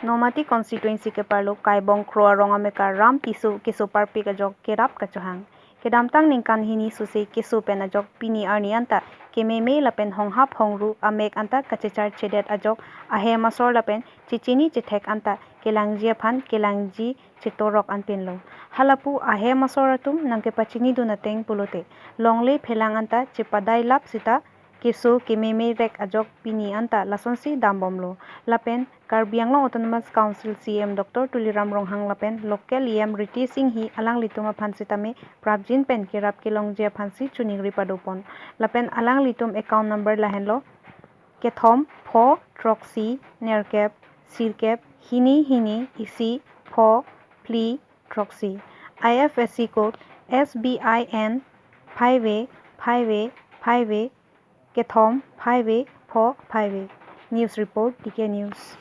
Nomati constituency ke parlo kaibong kroa ronga meka ram tisu kesu parpi ka jok kerap ka johang. Kedamtang ningkan hini susi kesu pen ajok pini arni anta kememe lapen honghap hongru amek anta kacechar cedet ajok ahe masor lapen cicini cetek anta kelangjia phan kelangji cetorok anpin lo. Halapu ahe masoratum nangke pacini dunateng pulote. Longle phelang anta cepadai lap sita kesu kememe rek ajok pini anta lasonsi dambomlo. Lapen Karbianglong Autonomous Council CM Dr. Tuliram Ronghang Lapen Local EM Riti Singh hi alang lituma phansitame Prabjin pen kirap kilongjia phansi chuning ripadopon. Lapen alang litum account number lahenlo kethom pho troxy nerkep sirkep hini isi pho pli troxy IFSC code SBIN 5A kethom 5A pho 5A. News report DK News.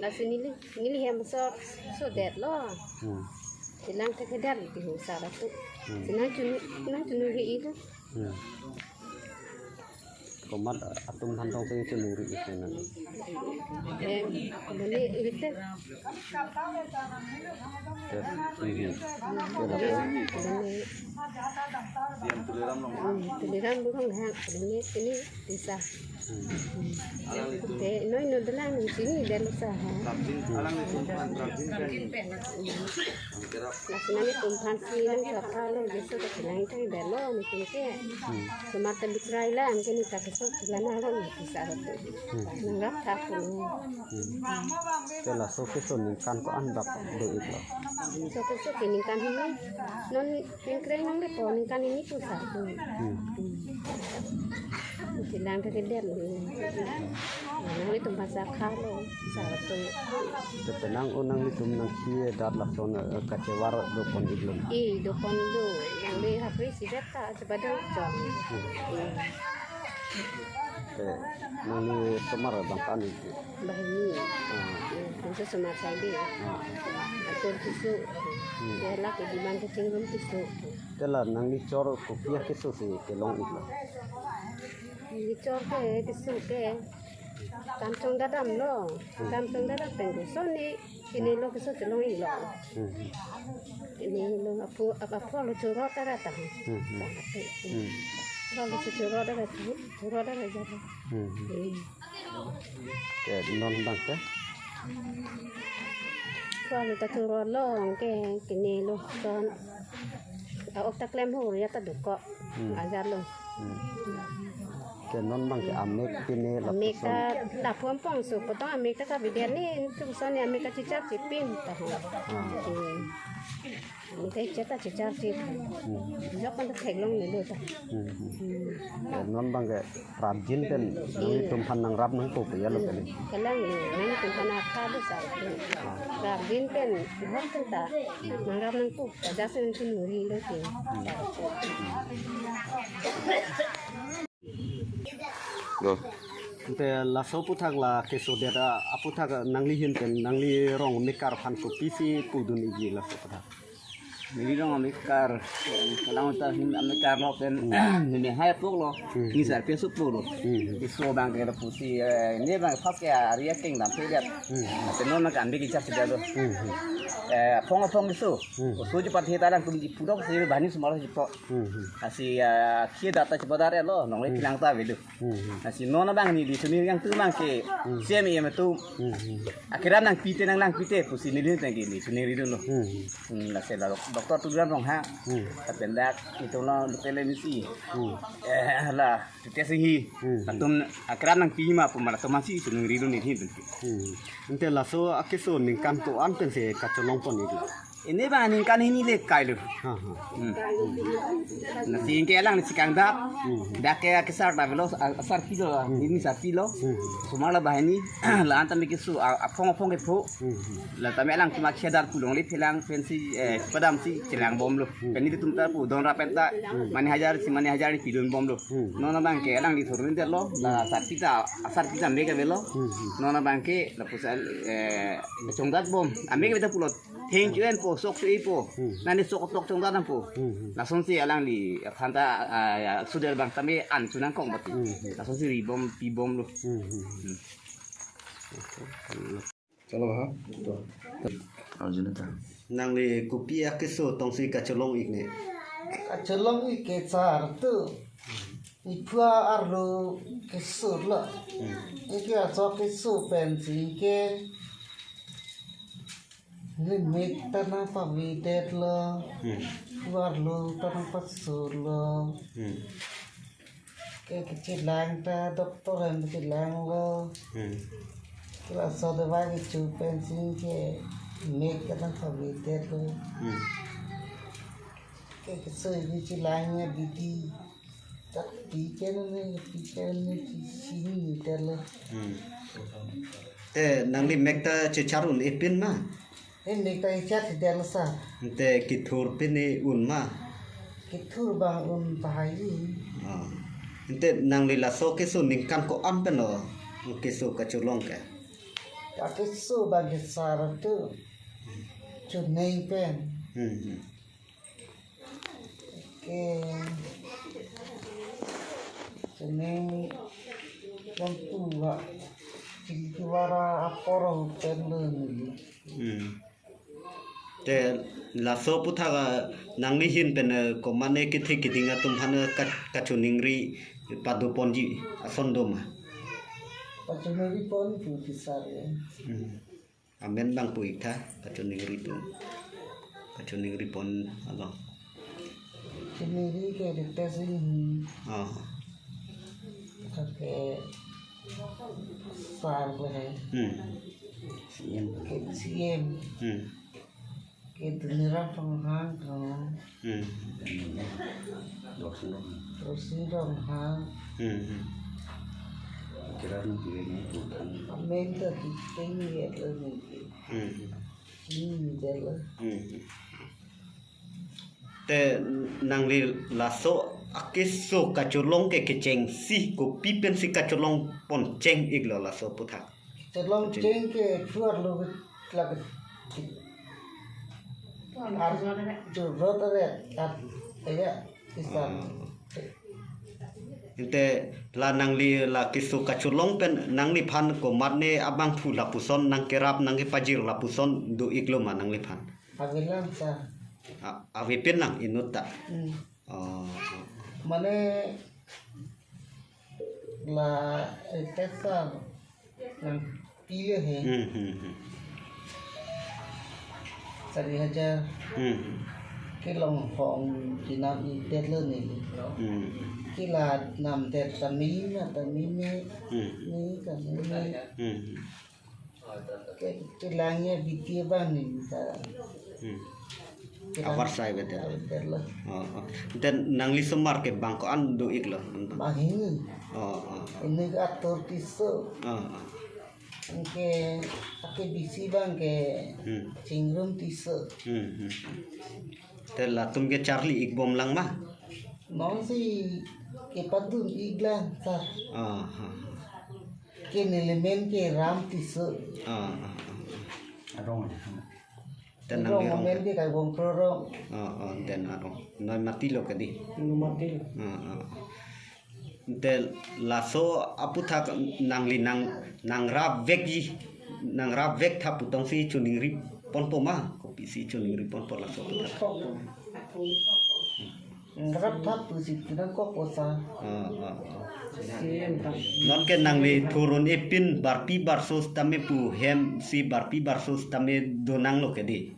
Nasi nili hem so dead lo. Silang tak dead di husara tu. Silang cunu hi itu. Komat atum hantong sing cenuri itu nanti. Ini itu. Tuliran bukan hang. Ini desa. Noi dalam sini dan usaha. Nasionalnya kumpulan sih yang kalau besok kehilangan kan belo mungkin ke. Semata dikrai lah mungkin kita besok kehilangan lah bisa itu. Nanggap takut. Telah sokso ningkan ko andak do itu. Sokso ningkan ini non ningkrai nang depo ningkan ini pusat. Silang tak dead Nang itu bahasa kalau satu. Tenang unang itu nangki dat lason kacewar do pon iglum. Do pon do yang di hapri sidat tak sebadan jam. Nani semar bangkan itu. Bahini. Itu semar saya. Atur tisu. Dia lah ke diman kecing rum tisu. Telah nang ni cor kopiah kesu si kelong itu. Dicor ke tisu ke kantong dadam lo kantong dadam tengku so ini lo keso telong ilo ini lo apa lo curot ada tah lo curot ada jadi ke non bangka kalau tak curot lo ke kini lo son tak lem hur ya tak duko ajar lo ke non bang ke amek pine la Amerika dah puang so potong Amerika ka bidian ni tu sana Amerika cicap cipin tahu. Amerika cicap cip. Jok kan tak long ni lo ta. Non bang ke Prabjin kan ni tumpan nang rap nang ko ya lo kan. Kalang ni nang tumpan apa tu sa. Prabjin kan hok kan ta. Nang rap nang ko pada sen tu nuri lo ti. Go. Te la so puthak la keso dera aputhak nangli hin pen nangli rong mekar phan ko pisi pudun igi la so puthak. Ini dong amikar, kalau kita amikar lo pen, ini hai puk lo, ini saya pesu puk lo, isu bang kita pusi, ini bang pas ya Arya King dalam period, tapi non nak ambil kicap saja lo, pong isu, usu cepat kita dan kumji pudok sih bani semua cepat, kasih kia data cepat ada lo, nongli kilang tahu itu, kasih non bang ini di sini yang tu bang ke, CMI itu, akhirnya nang pite pusi ini tinggi, sini itu lo, lah saya Dokter Tuliran Ronghang, terpendak itu lo telemisi, lah tes ini, atum akran nang pima pemala tomasi sunung ridu ni hidup. Ente laso akeso ningkan to an pen se kacolong pon itu. Ini bang ningkan ini lekai lo. Nasi ingke lang nasi kanda, dah ke kesar dah velo asar kilo, ini satu kilo, semua lah bahani, lah antam bikisu apong ke po, lah tamai lang cuma kedar pulong li pelang pensi padam si celang bom lo, peni itu tumtar pu don rapenta, mani hajar ni pidun bom lo, nona bang ke lang di turun ter lo, lah asar kita mereka velo, nona bang ke lah pusal conggat bom, mereka kita pulot Heng juan po, sok su ipo. Nani sok tok trong dalam po. Langsung si alang li kanta sudah bang kami an sunang kong bati. Langsung si ribom lu. Chalo ha. Nang li kopi akiso tong si kacholong ikne. Kacholong ike sar tu. Ipua arlo kesur lah. Ike aso kesur pensi ike. Limit tanah pavidet lah. Warlo tanah pasur lah. Ike kecilang ta doktor yang kecilang lah. Kila so de vai chu pensi ike. Limit tanah pavidet lah. Ike kesur kecilangnya bidi. Tak pikir ni sini dah. Nang li mekta cecarun ipin ma. Ini kita icat dah sah. Kithur pin ni un ma. Kita bangun pahai. Nang li laso keso ningkan ko ampen lo. Keso kacholong ke. Tapi so bagi sar tu. Cunai pen. Ke. Cunai yang tua. Kiwara aporo pen ni. Laso putha nang li hin pen ko mane kithi kidinga tumhana kachuningri padu ponji asondoma. Pacunai pon tu besar ya. Amen bang puita kachuningri tu. Kachuningri pon apa? Cunai ke detes ini. Ke sar le. Siem. Ke dunia penghang kan. Terus dong hang. Amen tadi tinggi ya lagi. Ini adalah. Nang li laso akiso kacholong ke keceng si ko pipen si kacholong pon ceng iglo laso putha. Celong ceng ke keluar lo lagi. Jurut ada. Ya, bisa. La nang li la kiso kacholong pen nang li phan ko matne abang thu lapuson nang kerap nang ki pajir lapuson do iglo ma nang li phan. Agelan sa. Awi pin nang inut ta. Mana la tesa yang pilih he. Sari hajar. Cái lòng phòng thì nằm đi tết lên này. Cái là nằm tết tầm mí mà tầm mí nhé. Ní cả ní. Cái làng nhé bị kia ban này ta. Awar sai bete. Dan nang li semar ke bangko an do iglo. Bahini. Ini atur tisu. Ke bisi bang ke cingrum tisu. La tum ke Charlie igbom lang ma. Mau si ke padun iglan sa. Ke elemen ke ram tisu. Dan nang rong men ke kai bom pro. Dan arong noi mati lo kadi. Mati. Del laso aputha nang li nang rap vegi nang rap vek tha putong si chuningri pon poma kopi si chuningri pon por laso putha. Ngrap thap tu si tinang ko posa. Non ke nang li turun epin barpi barsos tame pu hem si barpi barsos tame donang lo kedi.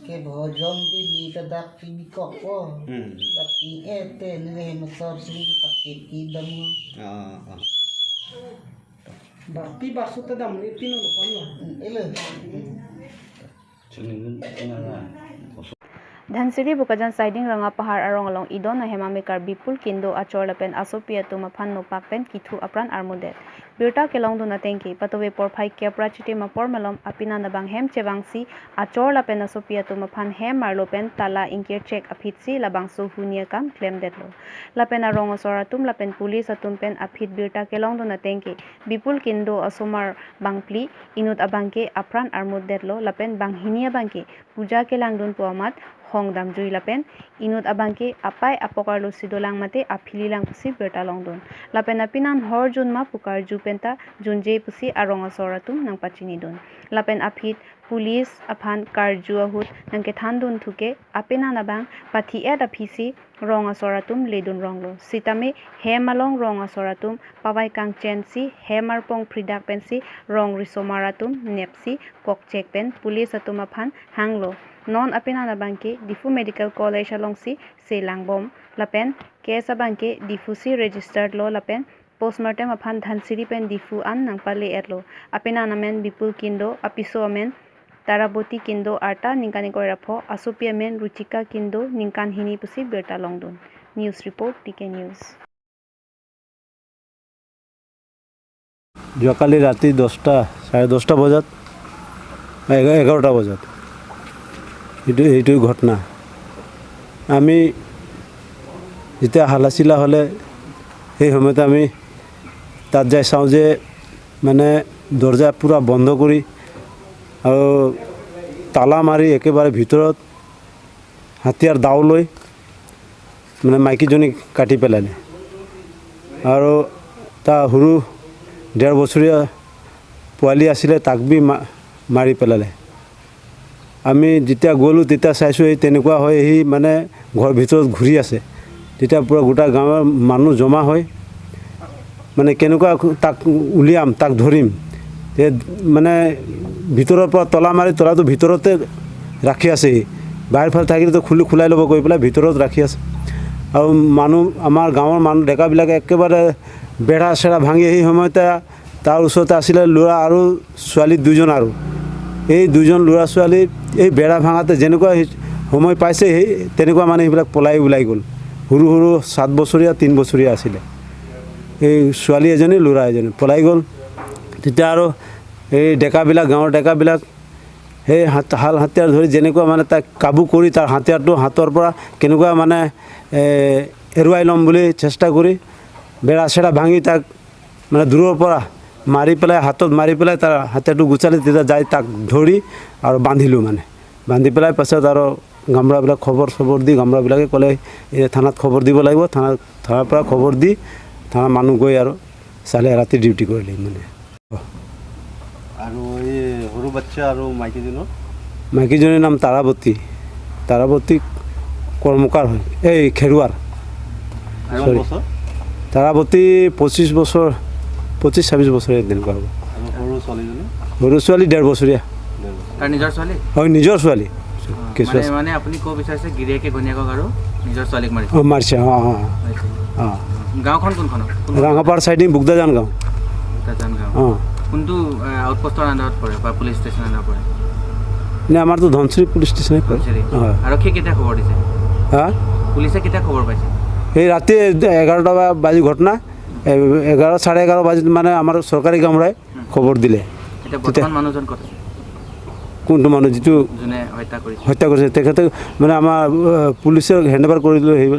Ke bhojom bi ni tadak pi ko ko. Tapi ete ni masor sini pakai kidam. Barpi basu tadam ni pinu lo pano. Ele. Dhansiri bukajan siding ranga pahar arong along idon na hemamikar bipul kindo achor lapen asopia tu maphan no pakpen kithu apran armudet. Birta kelong do natengki patowe porphai kepra chiti mapor malom apina nabang hem chewangsi achor lapen asopia tu maphan hem marlopen tala inkir check aphitsi labang so hunia kam claim detlo. Lapen arong osora tum lapen police atumpen aphit birta kelong do natengki bipul kindo asomar bangpli inut abangke apran armudetlo lapen banghinia bangke puja kelang dun puamat hong dam jui lapen inut abangke apai apokar lo sidolang mate aphili lang pusi berta longdon lapen apinan hor jun ma pukar jupenta junje pusi aronga soratum nang pachini don lapen aphit police aphan karju ahut nang ke thandun thuke apena nabang pathi et aphisi ronga soratum ledun ronglo sitame hemalong ronga soratum pawai kang chensi hemarpong pridak pensi rong risomaratum nepsi kokchek pen police atum aphan hanglo non apena na bangke difu medical college alongsi se langbom lapen kesa bangke difu si registered lo lapen postmortem aphan dhansiri pen difu an nangpale erlo apena namen bipul kindo apiso amen taraboti kindo arta ningkani koi rapho asupia men ruchika kindo ningkan hini pusi berta longdon news report TK news যোৱাকালি ৰাতি 10টা 10:30 বজাত 11টা বজাত এইটো ঘটনা আমি যেতিয়া হালাচিলা হ'লে সেই সময়তে আমি তাত যাই চাওঁ যে মানে দরজা পুরা বন্ধ কৰি আৰু তালা মাৰি একেবাৰে ভিতৰত হাতিয়াৰ দাও লৈ মানে মাইকীজনী কাটি পেলালে আৰু তা সৰু 1.5 বছৰীয়া পোৱালি আছিলে তাক বি মাৰি পেলালে আমি যেতিয়া গ'লো তেতিয়া চাইছোঁ এই তেনেকুৱা হয় এই মানে ঘৰ ভিতৰত ঘূৰি আছে তেতিয়া পুৰা গোটা গাঁৱৰ মানুহ জমা হয় মানে কেনেকুৱা তাক উলিয়াম তাক ধৰিম মানে ভিতৰৰ পৰা তলা মাৰি তলাটো ভিতৰতে ৰাখি আছে বাহিৰ ফালে থাকিলেতো খুলাই ল'ব কৈ পেলাই ভিতৰত ৰাখি আছে আৰু মানুহ আমাৰ গাঁৱৰ মানুহ ডেকাবিলাকে একেবাৰে বেৰা চেৰা ভাঙি সেই সময়তে তাৰ ওচৰতে আছিলে ল'ৰা আৰু ছোৱালী দুজন আৰু এই দুজন ল'ৰা ছোৱালী এই বেৰা ভাঙাতে যেনেকুৱা সময় পাইছে সেই তেনেকুৱা মানে এইবিলাক পলাই ওলাই গ'ল সৰু সৰু 7 বছৰীয়া 3 বছৰীয়া আছিলে এই ছোৱালী এজনী ল'ৰা এজনী পলাই গ'ল তেতিয়া আৰু এই ডেকাবিলাক গাঁৱৰ ডেকাবিলাক সেই হাতিয়াৰ ধৰি যেনেকুৱা মানে তাক কাবু কৰি তাৰ হাতিয়াৰটো হাতৰ পৰা কেনেকুৱা মানে এৰুৱাই ল'ম বুলি চেষ্টা কৰি বেৰা চেৰা ভাঙি তাক মানে দূৰৰ পৰা মাৰি পেলাই হাতত মাৰি পেলাই তাৰ হাতিয়াৰটো গুচালি তেতিয়া যাই তাক ধৰি আৰু বান্ধিলোঁ মানে বান্ধি পেলাই পাছত আৰু গামৰাবিলাক খবৰ দি গামৰাবিলাকে ক'লে এই থানাত খবৰ দিব লাগিব থানাৰ পৰা খবৰ দি থানা মানুহ গৈ আৰু চালে ৰাতি ডিউটি কৰিলে মানে আৰু এই সৰু বাচ্চা আৰু মাইকীজনীৰ নাম তাৰাৱতী কৰ্মকাৰ হয় এই খেৰুৱাৰ তাৰাৱতী 25 বছৰ 25-26 বছৰীয়া তেনেকুৱা হ'ব সৰু ছোৱালী 1.5 বছৰীয়া হয় নিজৰ ছোৱালী মানে আপুনি ক'ব বিচাৰিছে গিৰিয়েকে ঘৈণীয়েকক আৰু নিজৰ ছোৱালীক মাৰিছে গাঁওখন কোনখন ৰাঙাপাৰ চাইডিং বুগদাজান গাঁও কোনটো আউটপোষ্টৰ আণ্ডাৰত পৰে বা পুলিচ ষ্টেচনৰ আণ্ডাৰত পৰে নে আমাৰতো ধনশ্ৰী পুলিচ ষ্টেচনে পৰে আৰক্ষীয়ে কেতিয়া খবৰ দিছে পুলিচে কেতিয়া খবৰ পাইছে এই ৰাতি 11টা বাজি ঘটনা 11:30 বাজিত মানে আমাৰ চৰকাৰী গামৰাই খবৰ দিলে এতিয়া বৰ্তমান মানুহজন ক'ত আছে কোনটো মানুহ যিটো হত্যা কৰিছে তেখেতে মানে আমাৰ পুলিচে হেণ্ডঅভাৰ কৰি দিলে সেই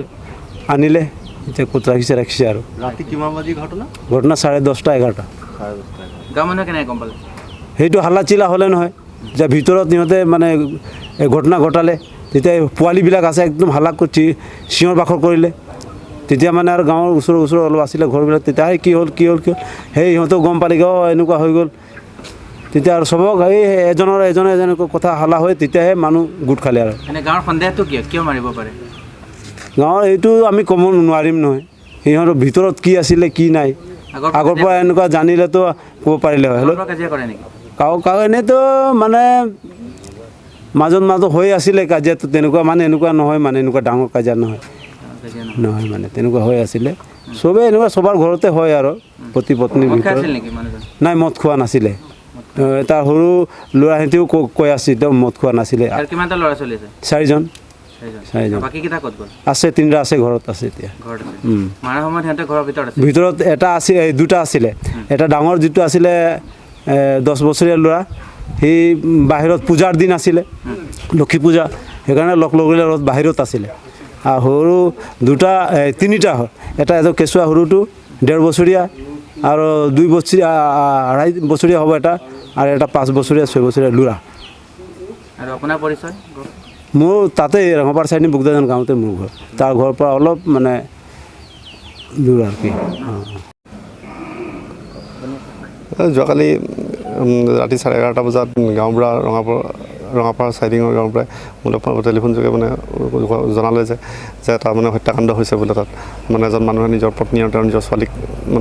আনিলে এতিয়া ক'ত ৰাখিছে আৰু ৰাতি কিমান বাজি ঘটনা 10:30 11টা গাঁও মানুহে কেনেকৈ গম পালে সেইটো হাল্লা চিলা হ'লে নহয় যে ভিতৰত সিহঁতে মানে ঘটনা ঘটালে তেতিয়া পোৱালিবিলাক আছে একদম হাল্লা কৰি চিঞৰ বাখৰ কৰিলে তেতিয়া মানে আৰু গাঁৱৰ ওচৰ অলপ আছিলে ঘৰবিলাক তেতিয়া কি হ'ল সেই সিহঁতেও গম পালে এনেকুৱা হৈ গ'ল তেতিয়া আৰু চবক এই এজনে কথা হাল্লা হয় তেতিয়াহে মানুহ গোট খালে আৰু গাঁৱৰ সন্দেহটো কিয় মাৰিব পাৰে গাঁৱৰ এইটো আমি ক'ব নোৱাৰিম নহয় সিহঁতৰ ভিতৰত কি আছিলে কি নাই আগৰ পৰা এনেকুৱা জানিলেতো ক'ব পাৰিলে হয় কাও এনেতো মানে মাজত হৈ আছিলে কাজিয়াটো তেনেকুৱা মানে এনেকুৱা নহয় মানে এনেকুৱা ডাঙৰ কাজিয়া নহয় মানে তেনেকুৱা হৈ আছিলে চবেই এনেকুৱা চবৰ ঘৰতে হয় আৰু পতি পত্নীৰ ভিতৰত নাই মদ খোৱা নাছিলে তাৰ সৰু ল'ৰাহঁতেও কৈ আছিল তেওঁ মদ খোৱা নাছিলে 4জন চাৰিজন বাকী কেইটা ক'ত গ'ল আছে তিনিটা আছে ঘৰত আছে এতিয়া ঘৰত আছে মাৰাৰ সময়ত সিহঁতে ঘৰৰ ভিতৰত আছে ভিতৰত এটা আছিল দুটা আছিলে এটা ডাঙৰ যিটো আছিলে 10 বছৰীয়া ল'ৰা সি বাহিৰত পূজাৰ দিন আছিলে লক্ষী পূজা সেইকাৰণে লগ লগিলে বাহিৰত আছিলে আৰু সৰু দুটা তিনিটা হয় এটা কেঁচুৱা সৰুটো 1.5 বছৰীয়া আৰু 2 বছৰীয়া 2.5 বছৰীয়া হ'ব এটা আৰু এটা 5 বছৰীয়া 6 বছৰীয়া ল'ৰা আৰু আপোনাৰ পৰিচয় মোৰ তাতে ৰঙাপাৰ চাইনি বুগদাজান গাঁৱতে মোৰ ঘৰ তাৰ ঘৰৰ পৰা অলপ মানে দূৰ আৰু কি যোৱাকালি ৰাতি 11:30 বজাত গাঁৱৰ পৰা ৰঙাপাৰ চাইডিঙৰ গাঁৱৰ পৰাই মোলৈ টেলিফোন যোগে মানে জনালে যে তাৰ মানে হত্যাকাণ্ড হৈছে বোলে তাত মানে এজন মানুহে নিজৰ পত্নী আৰু তেওঁৰ নিজৰ ছোৱালীক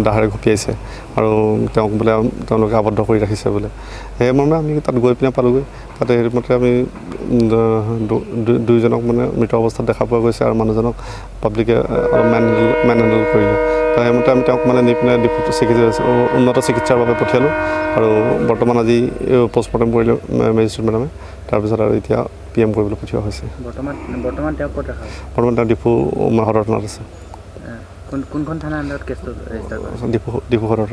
দাহেৰে ঘপিয়াইছে আৰু তেওঁক বোলে তেওঁলোকে আবদ্ধ কৰি ৰাখিছে বোলে সেই মৰ্মে আমি তাত গৈ পিনে পালোঁগৈ তাতে সেইমতে আমি দুইজনক মানে মৃত অৱস্থাত দেখা পোৱা গৈছে আৰু মানুহজনক পাব্লিকে অলপ মেন হেণ্ডেল কৰিলে সেইমতে আমি তেওঁক মানে নি পিনে উন্নত চিকিৎসাৰ বাবে পঠিয়ালোঁ আৰু বৰ্তমান আজি পষ্টমৰ্টেম কৰিলে মেজিষ্ট্ৰেট মেডামে তাৰপিছত আৰু এতিয়া PM কৰিবলৈ পঠিওৱা হৈছে বৰ্তমান তেওঁ ক'ত ৰাখা বৰ্তমান তেওঁ ডিফু সদৰ থানাত আছে কোনখন থানাৰ আণ্ডাৰত কেছটো ৰেজিষ্টাৰ কৰিছে ডিফু সদৰ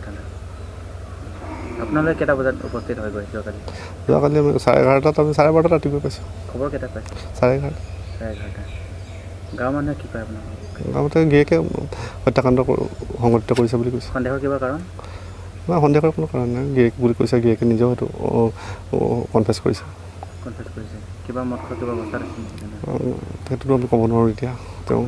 থানা আপোনালোকে কেইটা বজাত উপস্থিত হৈ গৈ যোৱাকালি আমি 11:30 আমি 12:30 ৰাতিপুৱা পাইছোঁ খবৰ কেইটা পাইছে 11:30 গাঁৱৰ মানুহে কি কয় আপোনালোকক গাঁৱতে গিৰিয়েকে হত্যাকাণ্ড সংঘটিত কৰিছে বুলি কৈছে সন্দেহৰ কিবা কাৰণ নাই সন্দেহৰ কোনো কাৰণ নাই গিৰিয়েক বুলি কৈছে গিৰিয়েকে নিজেও সেইটো কনফেছ কৰিছে কিবা মদ খোৱা কিবা অৱস্থাত আছে সেইটোতো আমি ক'ব নোৱাৰোঁ এতিয়া তেওঁ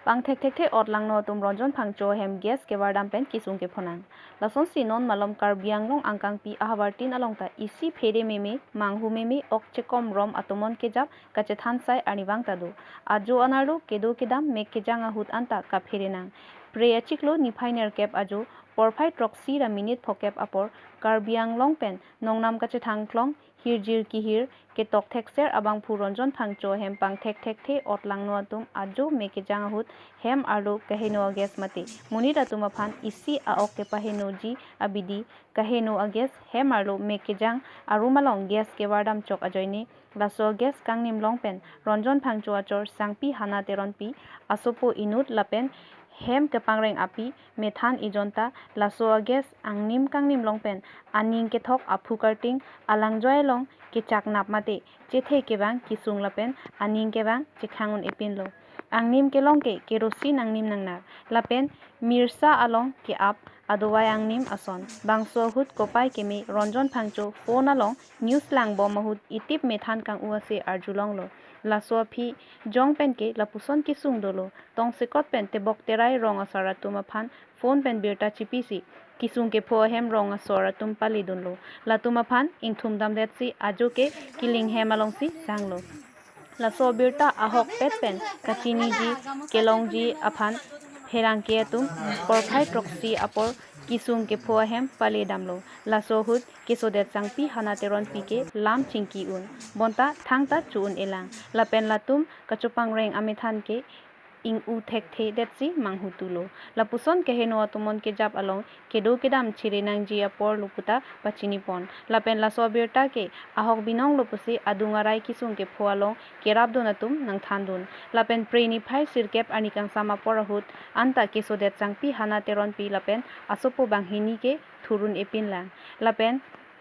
Pang thek thek thek ot lang no tum ronjon phang cho hem gas ke wardam pen kisung ke phonang lason sinon malom kar biang long angkang pi ahawartin along ta isi phere meme manghu meme ok chekom rom atomon ke jap kache than sai aniwang tadu ajo anaru kedo kedam mek ke janga hut anta ka phere nang pre achiklo ni final cap ajo porphai troxi ra minute phokep apor kar biang long pen nongnam kache thang klong hirjir kihir ke tok thek ser abang phuronjon phangcho hem pang thek thek the otlang no atum ajo meke janga hut hem arlo kaheno ages mate munira tuma phan isi a ok ke paheno ji abidi kaheno ages hem arlo meke jang arumalong gas ke wardam chok ajoine laso gas kangnim long pen ronjon phangcho achor sangpi hana teronpi asopo inut lapen hem ke pangreng api methan ijonta laso ages angnim kangnim long pen aning ke thok aphu karting alang joy long ke chaknap mate chethe ke bang kisung lapen aning ke bang chikhangun epin lo angnim ke long ke kerosin angnim nangnar lapen mirsa along ke ap adowai angnim ason bangso hut kopai ke me ronjon phangcho phone along news lang bomahut itip methan kang uase arjulong lo laso phi jong pen ke lapuson kisung dolo tong sekot pen te bok terai rong asara tuma phan phone pen birta chipisi kisung ke pho hem rong asora tum pali dunlo latuma phan ingthum dam detsi ajo ke killing hem along si sanglo laso birta ahok pet pen kachini ji kelong ji aphan herang ke tum porphai troxi apor kisung ke pho hem pali damlo laso hut kesodet sangpi hana teron pi ke lam chingki un bonta thangta chun elang lapen latum kachupang reng amethan ke ing u thek the detsi manghutulo lapuson ke heno atumon ke jap along kedo kedam chirenang ji apor luputa pachini pon lapen la sobirta ke ahok binong lupusi adungarai kisung ke phoalong kerab donatum nang thandun lapen preni phai sirkep anikang sama porahut anta kesodet changpi hana teron pi lapen asopo banghini ke thurun epin lang lapen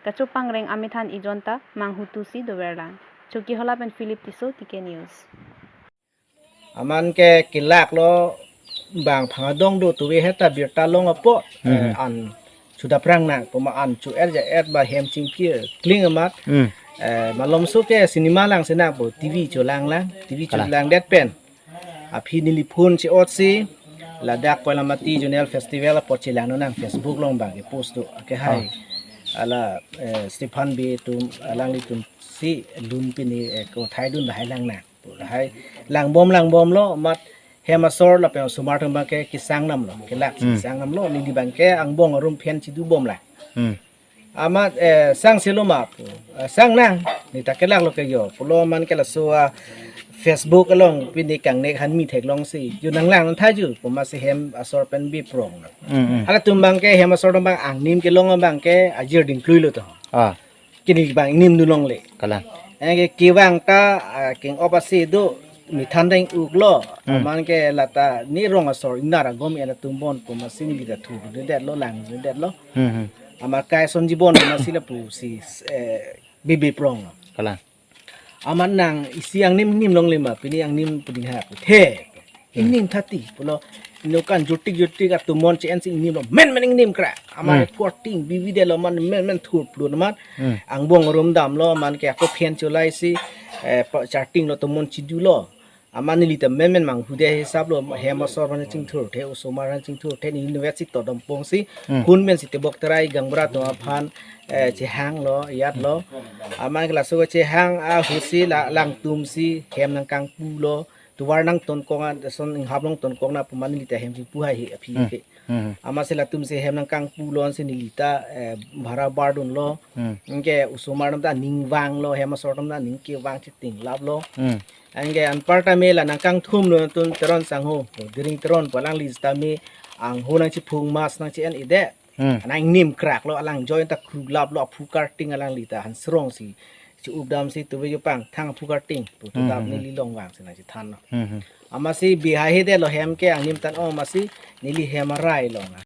kachupang reng amithan ijonta manghutusi doverlang choki holapen philip tiso tike news aman ke kilak lo bang phangadong do tuwe heta birta long apo an sudah perang nang poma an chu er ba hem chingki kling amat malom so ke cinema lang sena bo tv chu lang det pen a phi nili phone chi ot si ladak kolamati junel festival apo chi lang no nang facebook long bang ke post do ke hai ala stefan bi tum alang li tum si lum pini ko thai dun hai lang na hai lang bom lo mat hemasor la pe sumar thang ba ke kisang nam lo ke lak sang nam lo ni di bang ke ang bong rum phen chi du bom la amat sang seloma sang nang ni ta ke lak lo ke yo pulo man ke la so facebook along pini kang ne han mi thek long si yu nang lang nan tha ju poma se hem asor pen bi prong ala tum bang ke hemasor dong bang ang nim ke long bang ke ajir ding klui lo to kini bang nim nu long le kala Enge kiwang ta king opasi do mi thandeng uklo man ke lata ni rong asor inara gom ena tumbon ko masin bi da thu de lo lang de lo amar kai son jibon masila pu si bibi prong Kalang. amar nang isi ang nim long lima pini ang nim puding ha the ning thati pulo nukan jutik at tumon chen sing nim lo men nim kra amar porting bibi de lo man men thu plun man ang bong rum dam lo man ke ko phen chulai si charting lo tumon chidu lo amani lita men mang hude hisab lo hema sor ban ching thur the usomar ching thur the ni university to dom pong si kun men si te bok trai gangbra to phan che hang lo yat lo amang la so che hang a husi la lang tum si hem nang kang pu lo tuwar nang ton konga son hablong ton kongna pumani lita hem pu hai he phi ke amase la tum se hem nang kang pu lo sin lita bhara bardun lo nge usomar nam da ning wang lo hema sor nam da ning ke wang chi ting lab lo angge an parta mela nang kang thum lo tun teron sang ho diring teron palang lista me ang ho nang chi phung mas nang chi an ide nang nim krak lo alang join ta khu lab lo phu karting alang lita han strong si chi ubdam si tu ve pang thang phu karting pu tu dam ni li long wang sina chi than no amasi biha he de lo hem ke ang nim tan o masi nili hemarai lo